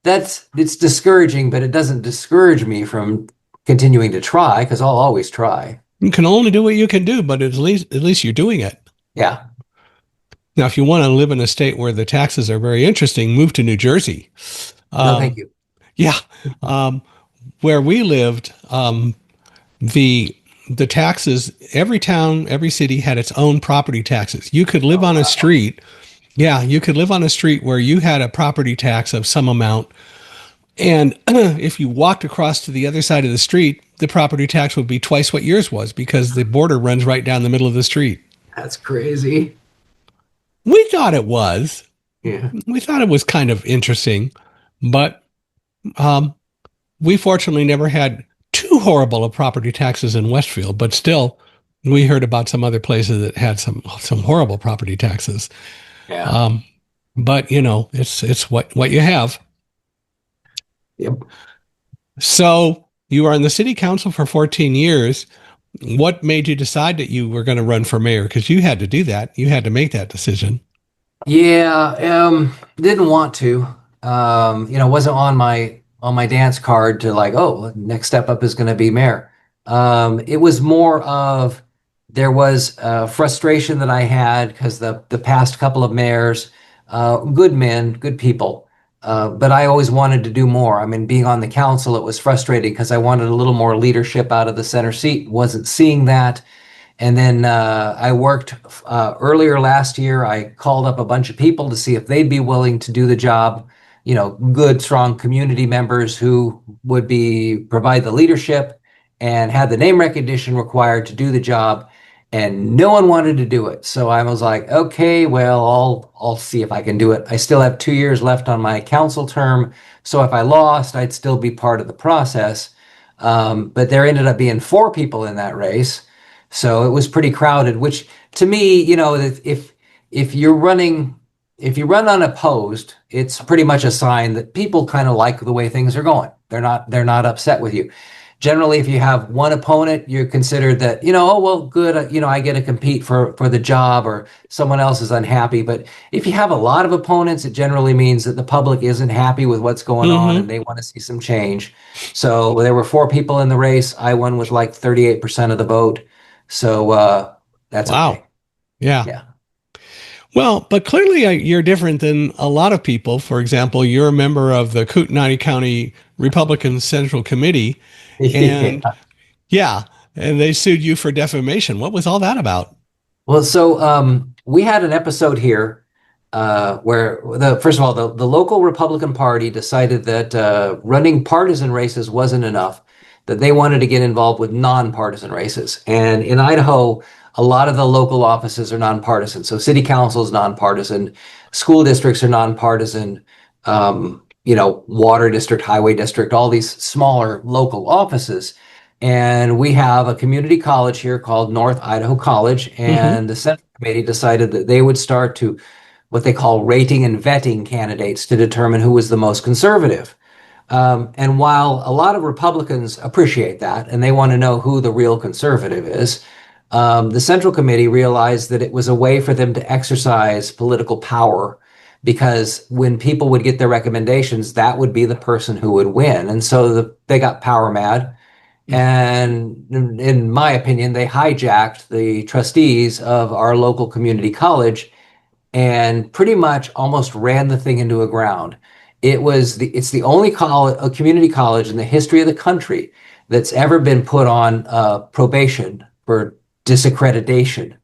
that's it's discouraging, but it doesn't discourage me from continuing to try because I'll always try. you can only do what you can do, but at least you're doing it. Yeah. Now, if you want to live in a state where the taxes are very interesting, move to New Jersey. No, thank Um, you. yeah, um, where we lived, the the taxes. Every town, every city had its own property taxes. You could live Oh, on a wow. street. Yeah, you could live on a street where you had a property tax of some amount, and if you walked across to the other side of the street, the property tax would be twice what yours was because the border runs right down the middle of the street. That's crazy. We thought it was. Yeah. We thought it was kind of interesting, but um, we fortunately never had too horrible of property taxes in Westfield. But still, we heard about some other places that had some horrible property taxes. Yeah. Um, but it's what you have. Yep. So you were on the city council for 14 years. What made you decide that you were going to run for mayor? Because you had to do that. You had to make that decision. Yeah, didn't want to. Wasn't on my dance card to like, oh, next step up is going to be mayor. It was more of there was frustration that I had because the past couple of mayors, good men, good people, but I always wanted to do more. I mean, being on the council, it was frustrating because I wanted a little more leadership out of the center seat. Wasn't seeing that. And then I worked earlier last year. I called up a bunch of people to see if they'd be willing to do the job. Good, strong community members who would provide the leadership and had the name recognition required to do the job. And no one wanted to do it. So I was like, okay, well, I'll see if I can do it. I still have 2 years left on my council term. So if I lost, I'd still be part of the process. But there ended up being four people in that race. So it was pretty crowded, which to me, if you're running, if you run unopposed, it's pretty much a sign that people kind of like the way things are going. They're not upset with you. Generally, if you have one opponent, you're considered that, oh, well, good, I get to compete for the job or someone else is unhappy. But if you have a lot of opponents, it generally means that the public isn't happy with what's going on and Mm-hmm. they want to see some change. So there were four people in the race. I won with like 38% of the vote. So that's okay. Wow. Yeah. Yeah. Well, but clearly you're different than a lot of people. For example, you're a member of the Kootenai County Republican Central Committee, and Yeah. yeah, and they sued you for defamation. What was all that about? Well, so we had an episode here where first of all, the local Republican Party decided that running partisan races wasn't enough, that they wanted to get involved with nonpartisan races. And in Idaho, a lot of the local offices are nonpartisan. So city council is nonpartisan, school districts are nonpartisan, water district, highway district, all these smaller local offices. And we have a community college here called North Idaho College, Mm-hmm. and the Central Committee decided that they would start to what they call rating and vetting candidates to determine who was the most conservative. And while a lot of Republicans appreciate that and they want to know who the real conservative is, the Central Committee realized that it was a way for them to exercise political power because when people would get their recommendations, that would be the person who would win. And so they got power mad. And in my opinion, they hijacked the trustees of our local community college and pretty much almost ran the thing into a ground. It's the only college, a community college in the history of the country that's ever been put on probation for disaccreditation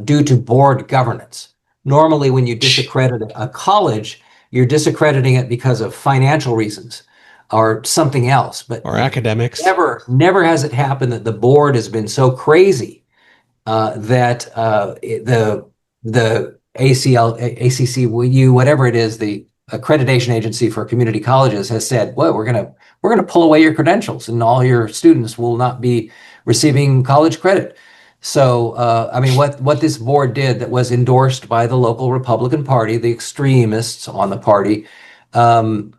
due to board governance. Normally, when you disaccredit a college, you're discrediting it because of financial reasons or something else. But Or academics. never has it happened that the board has been so crazy that the ACL, ACCU, whatever it is, the accreditation agency for community colleges has said, well, we're gonna pull away your credentials and all your students will not be receiving college credit. So, I mean, what this board did that was endorsed by the local Republican Party, the extremists on the party, um,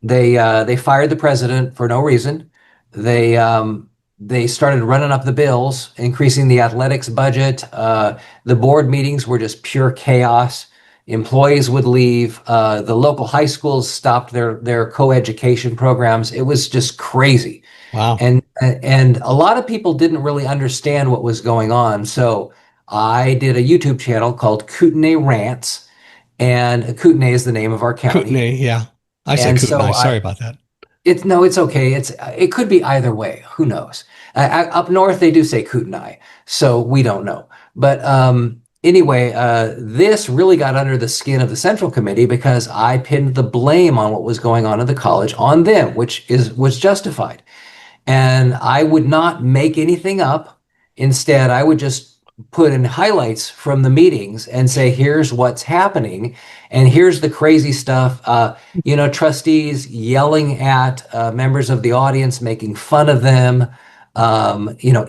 they fired the president for no reason. They started running up the bills, increasing the athletics budget. The board meetings were just pure chaos. Employees would leave. The local high schools stopped their co-education programs. It was just crazy. Wow. And a lot of people didn't really understand what was going on. So I did a YouTube channel called Kootenai Rants, and Kootenai is the name of our county. Kootenai, yeah. I say And Kootenai. so Sorry about that. it's no, it's okay. It could be either way. Who knows? Up north, they do say Kootenai, so we don't know. But anyway, this really got under the skin of the Central Committee because I pinned the blame on what was going on at the college on them, which was justified. And I would not make anything up. Instead, I would just put in highlights from the meetings and say, here's what's happening, and here's the crazy stuff. Trustees yelling at members of the audience, making fun of them,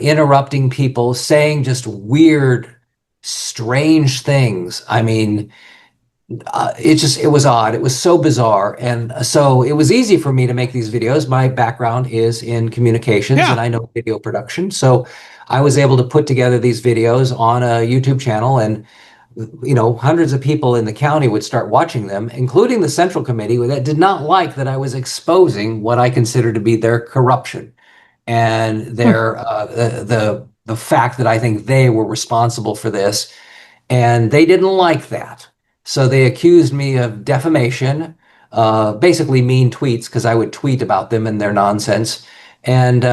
interrupting people, saying just weird, strange things. I mean, it was odd. It was so bizarre. And so it was easy for me to make these videos. My background is in communications and Yeah. I know video production. So I was able to put together these videos on a YouTube channel, and hundreds of people in the county would start watching them, including the Central Committee that did not like that I was exposing what I consider to be their corruption and Hmm. their the fact that I think they were responsible for this, and they didn't like that. So they accused me of defamation, basically mean tweets, because I would tweet about them and their nonsense. And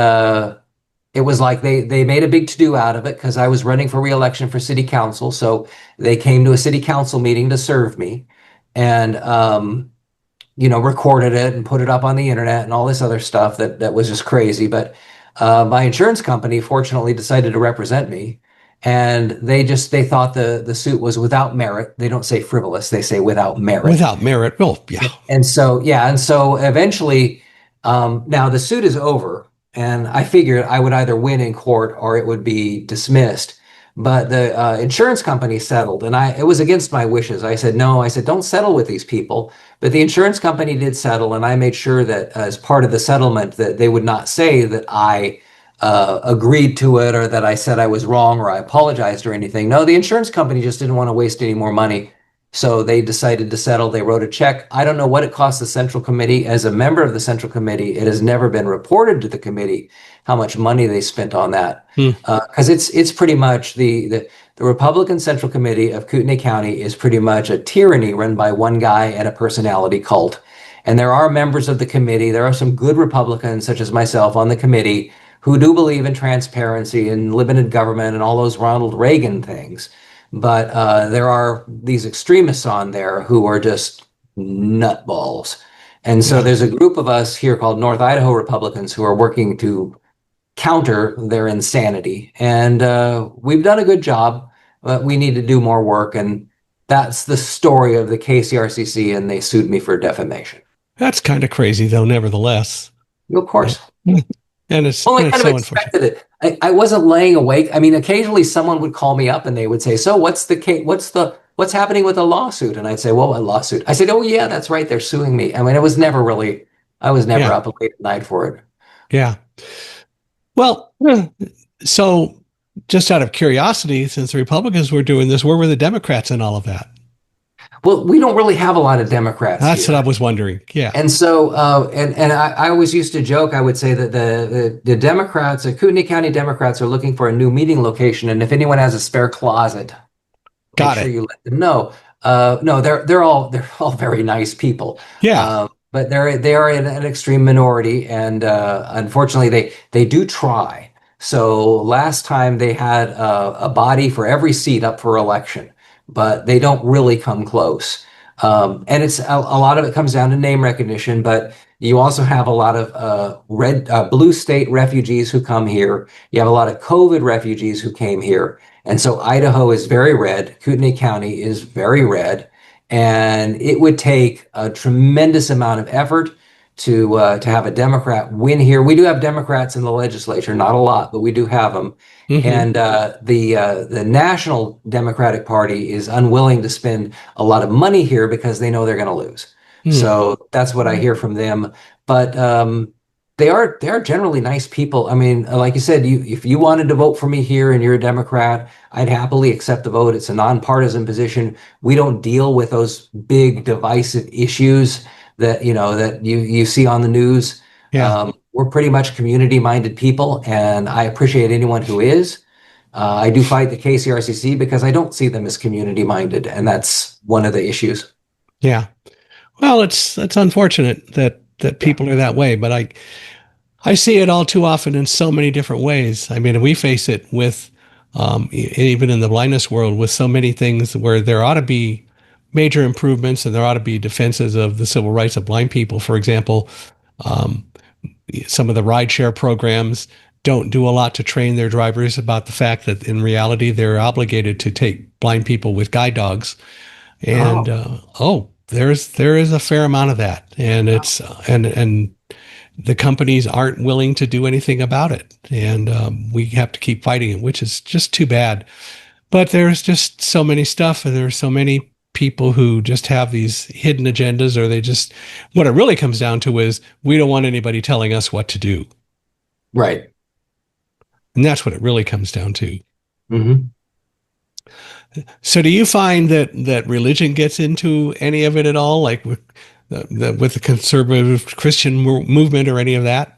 it was like they made a big to-do out of it because I was running for re-election for city council. So they came to a city council meeting to serve me and recorded it and put it up on the internet and all this other stuff that was just crazy. But my insurance company fortunately decided to represent me, and they thought the suit was without merit. They don't say frivolous; they say without merit. Without merit. Well, yeah. And so eventually, now the suit is over, and I figured I would either win in court or it would be dismissed. But the insurance company settled, and it was against my wishes. I said no. I said don't settle with these people. But the insurance company did settle, and I made sure that as part of the settlement that they would not say that I agreed to it or that I said I was wrong or I apologized or anything. No, the insurance company just didn't want to waste any more money. So they decided to settle. They wrote a check. I don't know what it cost the Central Committee. As a member of the Central Committee, it has never been reported to the committee how much money they spent on that. Hmm. Because it's pretty much the Republican Central Committee of Kootenai County is pretty much a tyranny run by one guy and a personality cult. And there are members of the committee. There are some good Republicans, such as myself, on the committee who do believe in transparency and limited government and all those Ronald Reagan things. But there are these extremists on there who are just nutballs. And so Yeah. there's a group of us here called North Idaho Republicans who are working to counter their insanity. And we've done a good job, but we need to do more work. And that's the story of the KCRCC, and they sued me for defamation. That's kind of crazy, though, nevertheless. Of Yeah. course. And it's, Well, I and it's kind of so unfortunate. expected it. I wasn't laying awake. I mean, occasionally someone would call me up and they would say, "So what's the case? What's happening with the lawsuit?" And I'd say, "Well, a lawsuit." I said, "Oh yeah, that's right. They're suing me." I mean, I was never Yeah. up late at night for it. Yeah. Well, so just out of curiosity, since the Republicans were doing this, where were the Democrats in all of that? Well, we don't really have a lot of Democrats That's what I here. was wondering. Yeah. And so, and I always used to joke. I would say that the Democrats, the Kootenai County Democrats, are looking for a new meeting location, and if anyone has a spare closet, make Got sure it. you let them know. No, they're all very nice people, Yeah. but they are in an extreme minority, and unfortunately, they do try. So last time they had a body for every seat up for election, but they don't really come close. And it's a lot of it comes down to name recognition, but you also have a lot of blue state refugees who come here. You have a lot of COVID refugees who came here. And so Idaho is very red. Kootenai County is very red. And it would take a tremendous amount of effort to have a Democrat win here. We do have Democrats in the legislature, not a lot, but we do have them. Hmm. And the National Democratic Party is unwilling to spend a lot of money here because they know they're going to lose. Hmm. So that's what I hear from them. But they are generally nice people. I mean, like you said, if you wanted to vote for me here and you're a Democrat, I'd happily accept the vote. It's a nonpartisan position. We don't deal with those big divisive issues that you see on the news. Yeah. We're pretty much community-minded people, and I appreciate anyone who is. I do fight the KCRCC because I don't see them as community-minded, and that's one of the issues. Yeah. Well, it's unfortunate that Yeah. people are that way, but I see it all too often in so many different ways. I mean, we face it with even in the blindness world with so many things where there ought to be major improvements and there ought to be defenses of the civil rights of blind people. For example, um, some of the rideshare programs don't do a lot to train their drivers about the fact that in reality they're obligated to take blind people with guide dogs. And Oh, there is a fair amount of that, and it's and the companies aren't willing to do anything about it, and we have to keep fighting it, which is just too bad. But there's just so many stuff, and there's so many people who just have these hidden agendas, or they just what it really comes down to is we don't want anybody telling us what to do, right. and that's what it really comes down to. Hmm. So, do you find that religion gets into any of it at all, like with with the conservative Christian movement or any of that?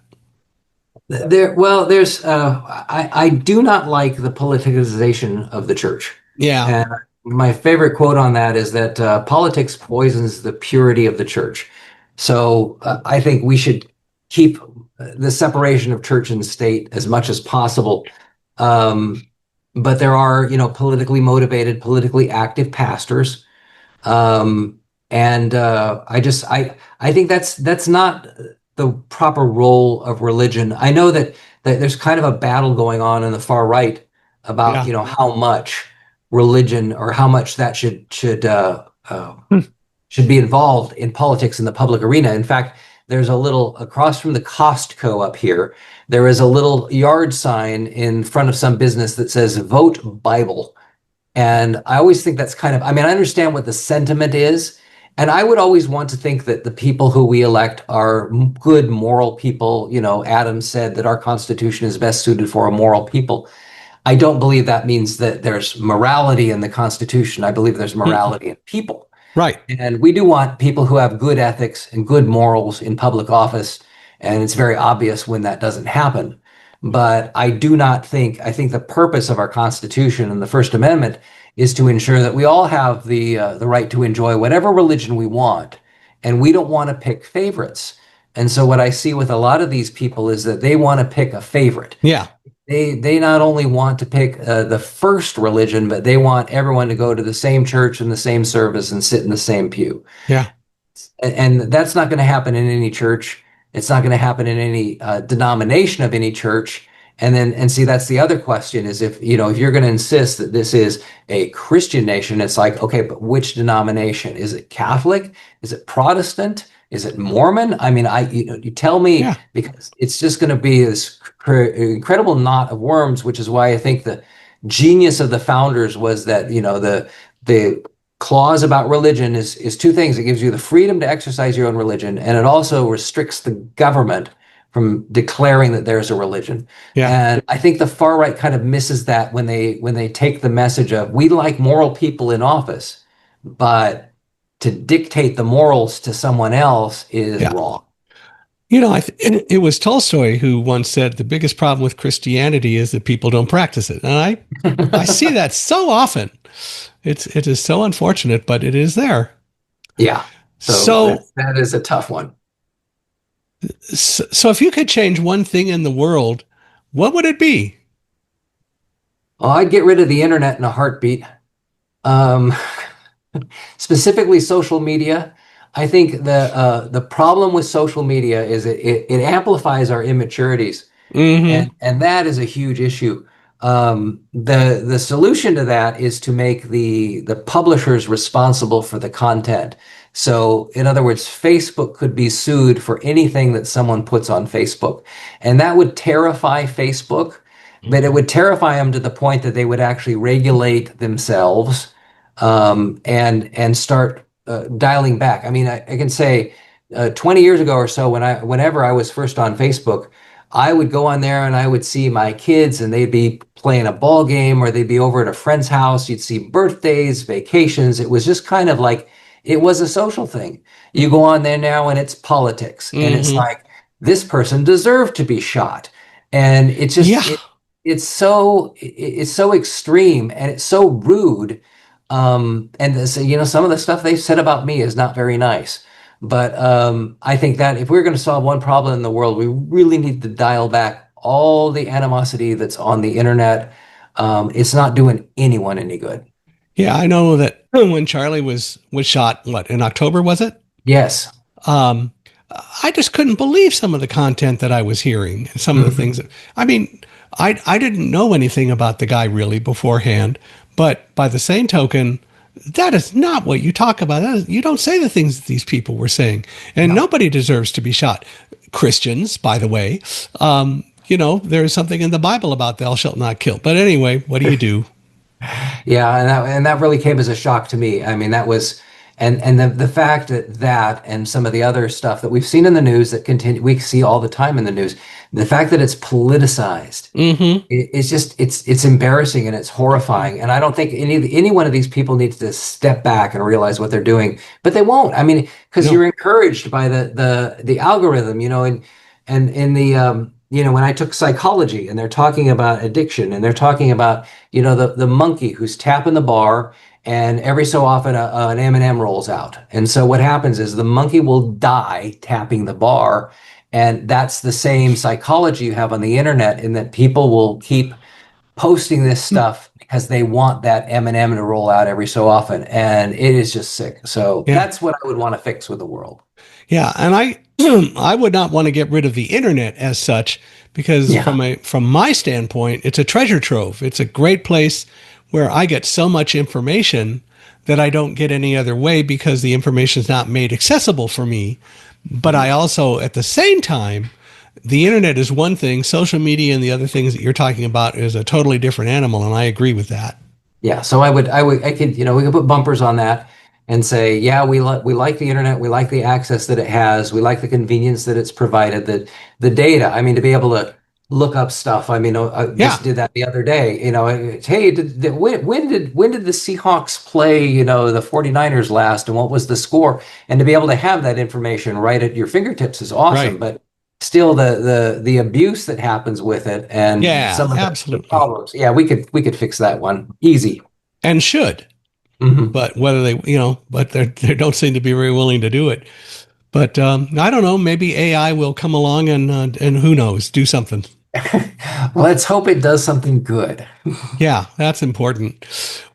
I do not like the politicization of the church. Yeah, And my favorite quote on that is that politics poisons the purity of the church. So I think we should keep the separation of church and state as much as possible. Um, but there are, politically motivated, politically active pastors, and I think that's not the proper role of religion. I know that there's kind of a battle going on in the far right about yeah, how much religion or how much that hmm, should be involved in politics in the public arena. In fact, there's a little across from the Costco up here. There is a little yard sign in front of some business that says "Vote Bible." And I always think that's kind of, I mean, I understand what the sentiment is. And I would always want to think that the people who we elect are good, moral people. Adams said that our Constitution is best suited for a moral people. I don't believe that means that there's morality in the Constitution. I believe there's hmm, morality in people. right, And we do want people who have good ethics and good morals in public office. And it's very obvious when that doesn't happen. But I do not think, I think the purpose of our Constitution and the First Amendment is to ensure that we all have the right to enjoy whatever religion we want. And we don't want to pick favorites. And so what I see with a lot of these people is that they want to pick a favorite. yeah, They not only want to pick the first religion, but they want everyone to go to the same church and the same service and sit in the same pew. yeah, And that's not going to happen in any church. It's not going to happen in any denomination of any church. And see, that's the other question is if you're going to insist that this is a Christian nation, it's like, okay, but which denomination? Is it Catholic? Is it Protestant? Is it Mormon? I mean, you tell me yeah, because it's just going to be this incredible knot of worms, which is why I think the genius of the founders was that, the clause about religion is two things. It gives you the freedom to exercise your own religion, and it also restricts the government from declaring that there's a religion. yeah, And I think the far right kind of misses that when they take the message of we like moral people in office, but to dictate the morals to someone else is yeah. wrong. It was Tolstoy who once said the biggest problem with Christianity is that people don't practice it, and I see that so often. It is so unfortunate, but it is there. Yeah. So So, that is a tough one. so if you could change one thing in the world, what would it be? Well, I'd get rid of the internet in a heartbeat. Um, specifically social media. I think the problem with social media is it amplifies our immaturities, Hmm. and that is a huge issue. The solution to that is to make the publishers responsible for the content. So, in other words, Facebook could be sued for anything that someone puts on Facebook, and that would terrify Facebook, but it would terrify them to the point that they would actually regulate themselves, and start dialing back. I mean, I can say 20 years ago or so, whenever I was first on Facebook, I would go on there and I would see my kids and they'd be playing a ball game or they'd be over at a friend's house. You'd see birthdays, vacations. It was just kind of like it was a social thing. You go on there now and it's politics and it's Hmm. like this person deserved to be shot. And Yeah. it's so extreme and it's so rude. And this, some of the stuff they've said about me is not very nice. But I think that if we're going to solve one problem in the world, we really need to dial back all the animosity that's on the internet. It's not doing anyone any good. Yeah, I know that when Charlie was shot, what, in October, was it? Yes. Um, I just couldn't believe some of the content that I was hearing and some of the things Mhm. that, I mean, I didn't know anything about the guy really beforehand, but by the same token, that is not what you talk about. You don't say the things that these people were saying, and No. nobody deserves to be shot. Christians, by the way, there is something in the Bible about thou shalt not kill. But anyway, what do you do? Yeah, and that really came as a shock to me. I mean, that was and the fact that and some of the other stuff that we've seen in the news that continue we see all the time in the news, the fact that it's politicized, Mm-hmm. it's just it's embarrassing and it's horrifying. And I don't think any one of these people needs to step back and realize what they're doing, but they won't. I mean, because No. you're encouraged by the algorithm, and in the when I took psychology and they're talking about addiction and they're talking about the monkey who's tapping the bar and every so often an M&M rolls out. And so what happens is the monkey will die tapping the bar. And that's the same psychology you have on the internet in that people will keep posting this stuff because they want that M&M to roll out every so often. And it is just sick. So Yeah. that's what I would want to fix with the world. Yeah, and I I would not want to get rid of the internet as such because Yeah. from my standpoint, it's a treasure trove. It's a great place where I get so much information that I don't get any other way because the information is not made accessible for me. But I also at the same time, the internet is one thing, social media and the other things that you're talking about is a totally different animal, and I agree with that. Yeah, so I could, we could put bumpers on that and say, yeah, we like the internet, we like the access that it has, we like the convenience that it's provided, the data. I mean, to be able to look up stuff. I mean, I Yeah, just did that the other day. Hey, when did the Seahawks play, the 49ers last, and what was the score? And to be able to have that information right at your fingertips is awesome. right. But still, the abuse that happens with it and Yeah, some of the absolutely. problems. Yeah, we could fix that one easy. And should. Hmm. But whether they, but they don't seem to be very willing to do it. But I don't know. Maybe AI will come along and who knows, do something. Let's hope it does something good. Yeah, that's important.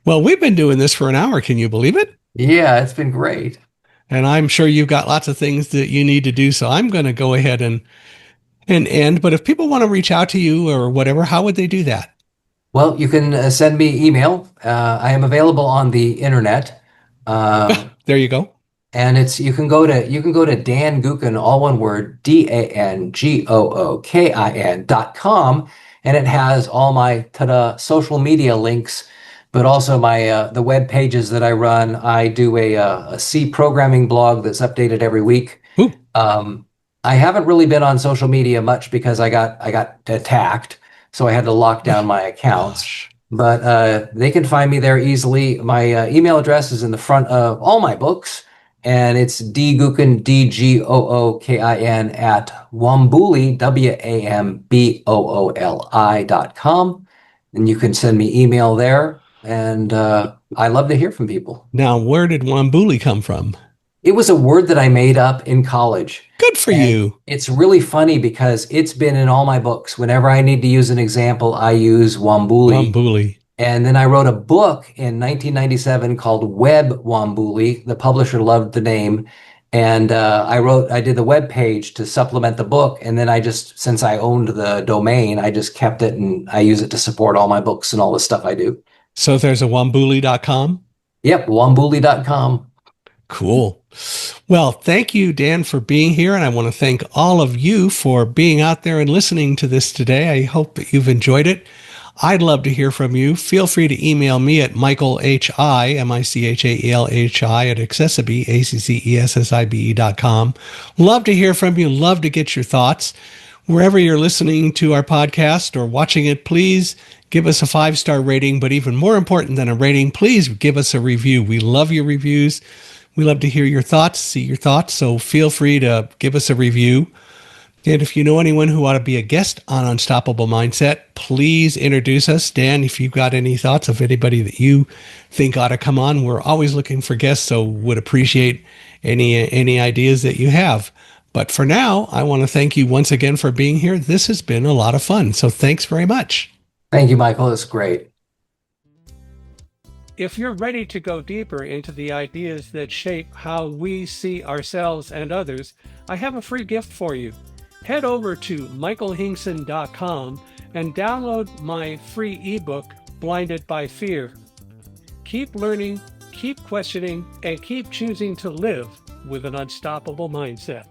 Well, we've been doing this for an hour. Can you believe it? Yeah, it's been great. And I'm sure you've got lots of things that you need to do. So I'm going to go ahead and end. But if people want to reach out to you or whatever, how would they do that? Well, you can send me email. I am available on the internet. Uh, There you go. And you can go to Dan Gookin, all one word, DANGOOKIN.com, and it has all my ta-da social media links, but also my the web pages that I run. I do a C programming blog that's updated every week. Ooh, Um, I haven't really been on social media much because I got attacked, so I had to lock down my accounts. gosh. But they can find me there easily. My email address is in the front of all my books, and it's dgookin, DGOOKIN at Wambooli, WAMBOOLI.com. And you can send me email there. And I love to hear from people. Now, where did Wambuli come from? It was a word that I made up in college. Good for And you. it's really funny because it's been in all my books. Whenever I need to use an example, I use Wambuli. Wambuli. And then I wrote a book in 1997 called Web Wambuli. The publisher loved the name. And I did the web page to supplement the book. And then since I owned the domain, I just kept it and I use it to support all my books and all the stuff I do. So there's a wambuli.com. Yep, wambuli.com. Cool. Well, thank you, Dan, for being here. And I want to thank all of you for being out there and listening to this today. I hope that you've enjoyed it. I'd love to hear from you. Feel free to email me at michaelhi, at accessibe, accessibe.com. Love to hear from you. Love to get your thoughts. Wherever you're listening to our podcast or watching it, please give us a 5-star rating. But even more important than a rating, please give us a review. We love your reviews. We love to hear your thoughts, see your thoughts. So feel free to give us a review. And if you know anyone who ought to be a guest on Unstoppable Mindset, please introduce us. Dan, if you've got any thoughts of anybody that you think ought to come on, we're always looking for guests, so would appreciate any ideas that you have. But for now, I want to thank you once again for being here. This has been a lot of fun, so thanks very much. Thank you, Michael. It's great. If you're ready to go deeper into the ideas that shape how we see ourselves and others, I have a free gift for you. Head over to michaelhingson.com and download my free ebook, Blinded by Fear. Keep learning, keep questioning, and keep choosing to live with an unstoppable mindset.